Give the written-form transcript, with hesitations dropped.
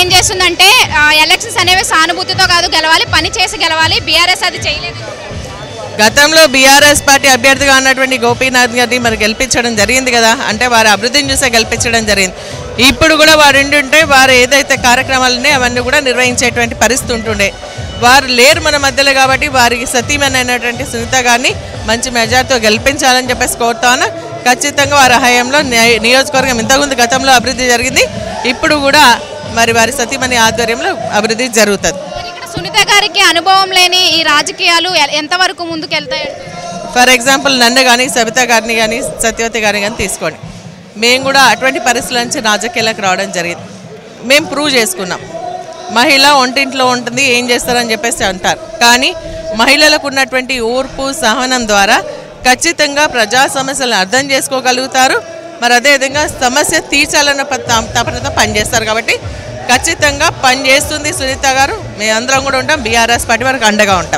ఏం చేస్తుందంటే ఎలక్షన్స్ అనేవి సానుభూతితో కాదు గెలవాలి, పని చేసి గెలవాలి. బీఆర్ఎస్ అది చేయలేదు. గతంలో బీఆర్ఎస్ పార్టీ అభ్యర్థిగా ఉన్నటువంటి గోపీనాథ్ గారిని మరి గెలిపించడం జరిగింది కదా, అంటే వారి అభివృద్ధిని చూసే గెలిపించడం జరిగింది. ఇప్పుడు కూడా వారు ఉంటుంటే వారు ఏదైతే కార్యక్రమాలున్నాయో అవన్నీ కూడా నిర్వహించేటువంటి పరిస్థితి ఉంటుండే. వారు లేరు మన మధ్యలో కాబట్టి వారికి సతీమణి అయినటువంటి సునీత గారిని మంచి మెజార్టీతో గెలిపించాలని చెప్పేసి కోరుతాను. ఖచ్చితంగా వారి హయాంలో నియోజకవర్గం ఇంతకుముందు గతంలో అభివృద్ధి జరిగింది, ఇప్పుడు కూడా మరి వారి సతీమణి ఆధ్వర్యంలో అభివృద్ధి జరుగుతుంది. సునీత గారికి అనుభవం లేని ఈ రాజకీయాలు ఎంతవరకు ముందుకు వెళ్తాయి? ఫర్ ఎగ్జాంపుల్ నన్ను కానీ సబిత గారిని కానీ సత్యవతి గారిని కానీ తీసుకోండి. మేము కూడా అటువంటి పరిస్థితుల నుంచి రాజకీయాలకు రావడం జరిగింది. మేము ప్రూవ్ చేసుకున్నాం. మహిళ ఒంటింట్లో ఉంటుంది, ఏం చేస్తారని చెప్పేసి అంటారు. కానీ మహిళలకు ఉన్నటువంటి ఓర్పు సహనం ద్వారా ఖచ్చితంగా ప్రజా సమస్యలను అర్థం చేసుకోగలుగుతారు. మరి అదేవిధంగా సమస్య తీర్చాలన్న తపనతో పనిచేస్తారు. కాబట్టి ఖచ్చితంగా పనిచేస్తుంది సునీత గారు. మేమందరం కూడా ఉంటాం. బీఆర్ఎస్ పార్టీ వరకు అండగా ఉంటాం.